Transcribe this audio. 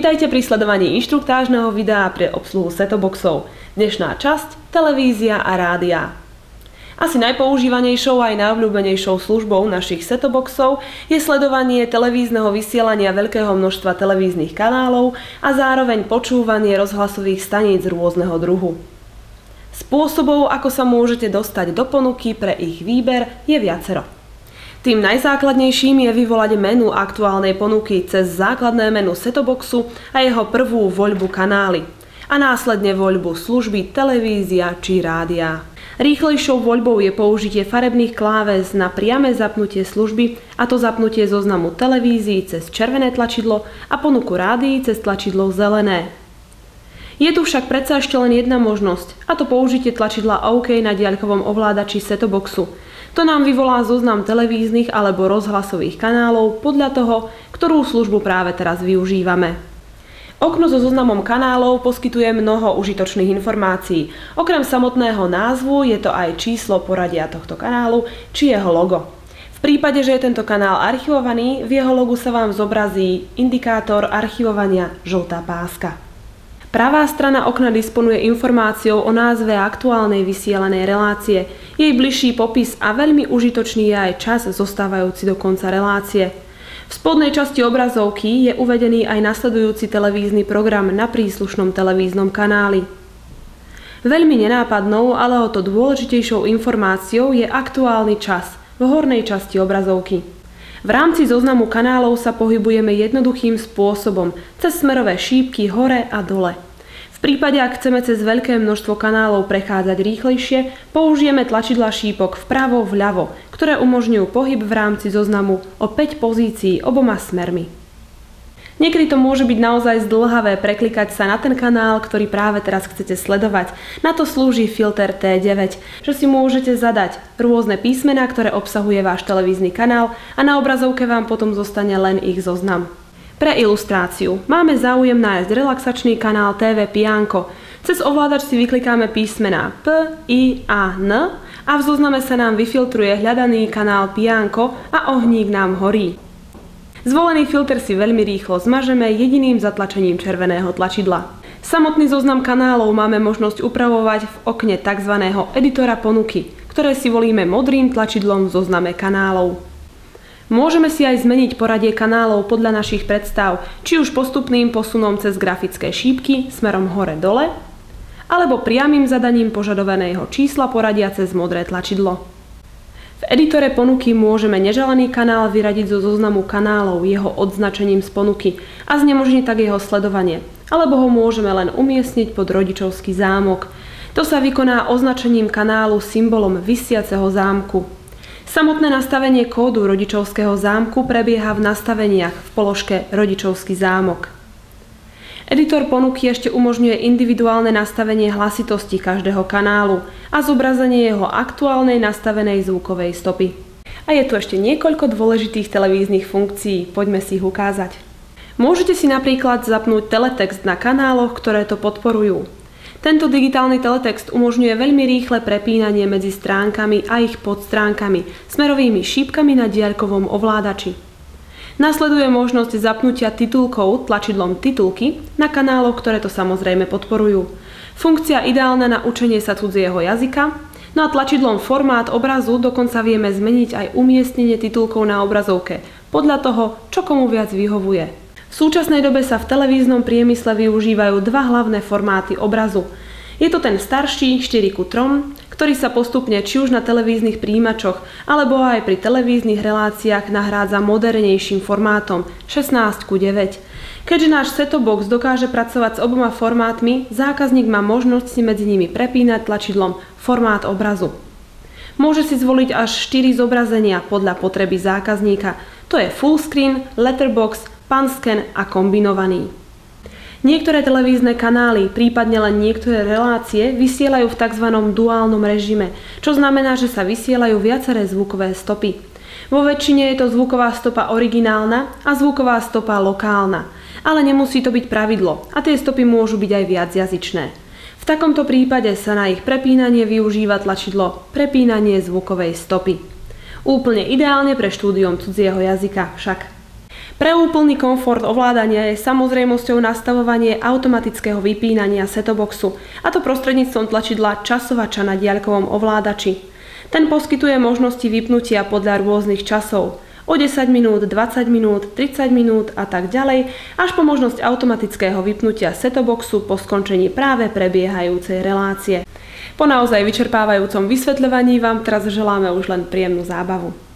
Vítajte pri sledovaní inštruktážneho videa pre obsluhu setoboxov. Dnešná časť – televízia a rádia. Asi najpoužívanejšou aj najobľúbenejšou službou našich setoboxov je sledovanie televízneho vysielania veľkého množstva televíznych kanálov a zároveň počúvanie rozhlasových staníc rôzneho druhu. Spôsobov, ako sa môžete dostať do ponuky pre ich výber, je viacero. Tým najzákladnejším je vyvolať menu aktuálnej ponuky cez základné menu setoboxu a jeho prvú voľbu kanály a následne voľbu služby televízia či rádia. Rýchlejšou voľbou je použitie farebných kláves na priame zapnutie služby, a to zapnutie zoznamu televízií cez červené tlačidlo a ponuku rádií cez tlačidlo zelené. Je tu však predsa ešte len jedna možnosť, a to použitie tlačidla OK na diaľkovom ovládači setoboxu. To nám vyvolá zoznam televíznych alebo rozhlasových kanálov podľa toho, ktorú službu práve teraz využívame. Okno so zoznamom kanálov poskytuje mnoho užitočných informácií. Okrem samotného názvu je to aj číslo poradia tohto kanálu či jeho logo. V prípade, že je tento kanál archivovaný, v jeho logu sa vám zobrazí indikátor archivovania žltá páska. Pravá strana okna disponuje informáciou o názve aktuálnej vysielanej relácie, jej bližší popis a veľmi užitočný je aj čas zostávajúci do konca relácie. V spodnej časti obrazovky je uvedený aj nasledujúci televízny program na príslušnom televíznom kanáli. Veľmi nenápadnou, ale o to dôležitejšou informáciou je aktuálny čas v hornej časti obrazovky. V rámci zoznamu kanálov sa pohybujeme jednoduchým spôsobom, cez smerové šípky hore a dole. V prípade, ak chceme cez veľké množstvo kanálov prechádzať rýchlejšie, použijeme tlačidlá šípok vpravo, vľavo, ktoré umožňujú pohyb v rámci zoznamu o 5 pozícií oboma smermi. Niekedy to môže byť naozaj zdĺhavé preklikať sa na ten kanál, ktorý práve teraz chcete sledovať. Na to slúži filter T9, že si môžete zadať rôzne písmená, ktoré obsahuje váš televízny kanál a na obrazovke vám potom zostane len ich zoznam. Pre ilustráciu máme záujem nájsť relaxačný kanál TV Pianko. Cez ovládač si vyklikáme písmená P, I, A, N a v zozname sa nám vyfiltruje hľadaný kanál Pianko a ohník nám horí. Zvolený filter si veľmi rýchlo zmažeme jediným zatlačením červeného tlačidla. Samotný zoznam kanálov máme možnosť upravovať v okne tzv. Editora ponuky, ktoré si volíme modrým tlačidlom v zozname kanálov. Môžeme si aj zmeniť poradie kanálov podľa našich predstav, či už postupným posunom cez grafické šípky smerom hore-dole, alebo priamym zadaním požadovaného čísla poradia cez modré tlačidlo. V editore ponuky môžeme neželaný kanál vyradiť zo zoznamu kanálov jeho odznačením z ponuky a znemožniť tak jeho sledovanie, alebo ho môžeme len umiestniť pod rodičovský zámok. To sa vykoná označením kanálu symbolom visiaceho zámku. Samotné nastavenie kódu rodičovského zámku prebieha v nastaveniach v položke Rodičovský zámok. Editor ponuky ešte umožňuje individuálne nastavenie hlasitosti každého kanálu a zobrazenie jeho aktuálnej nastavenej zvukovej stopy. A je tu ešte niekoľko dôležitých televíznych funkcií, poďme si ich ukázať. Môžete si napríklad zapnúť teletext na kanáloch, ktoré to podporujú. Tento digitálny teletext umožňuje veľmi rýchle prepínanie medzi stránkami a ich podstránkami smerovými šípkami na diaľkovom ovládači. Nasleduje možnosť zapnutia titulkov tlačidlom titulky na kanáloch, ktoré to samozrejme podporujú. Funkcia ideálna na učenie sa cudzieho jazyka, no a tlačidlom formát obrazu dokonca vieme zmeniť aj umiestnenie titulkov na obrazovke, podľa toho, čo komu viac vyhovuje. V súčasnej dobe sa v televíznom priemysle využívajú dva hlavné formáty obrazu. Je to ten starší 4:3, ktorý sa postupne či už na televíznych príjimačoch alebo aj pri televíznych reláciách nahrádza modernejším formátom 16:9. Keďže náš setobox dokáže pracovať s oboma formátmi, zákazník má možnosť si medzi nimi prepínať tlačidlom formát obrazu. Môže si zvoliť až 4 zobrazenia podľa potreby zákazníka. To je full screen, letterbox, panscan a kombinovaný. Niektoré televízne kanály, prípadne len niektoré relácie vysielajú v tzv. Duálnom režime, čo znamená, že sa vysielajú viaceré zvukové stopy. Vo väčšine je to zvuková stopa originálna a zvuková stopa lokálna, ale nemusí to byť pravidlo a tie stopy môžu byť aj viacjazyčné. V takomto prípade sa na ich prepínanie využíva tlačidlo Prepínanie zvukovej stopy. Úplne ideálne pre štúdium cudzieho jazyka však. Pre úplný komfort ovládania je samozrejmosťou nastavovanie automatického vypínania setoboxu, a to prostredníctvom tlačidla časovača na diaľkovom ovládači. Ten poskytuje možnosti vypnutia podľa rôznych časov. O 10 minút, 20 minút, 30 minút a tak ďalej, až po možnosť automatického vypnutia setoboxu po skončení práve prebiehajúcej relácie. Po naozaj vyčerpávajúcom vysvetľovaní vám teraz želáme už len príjemnú zábavu.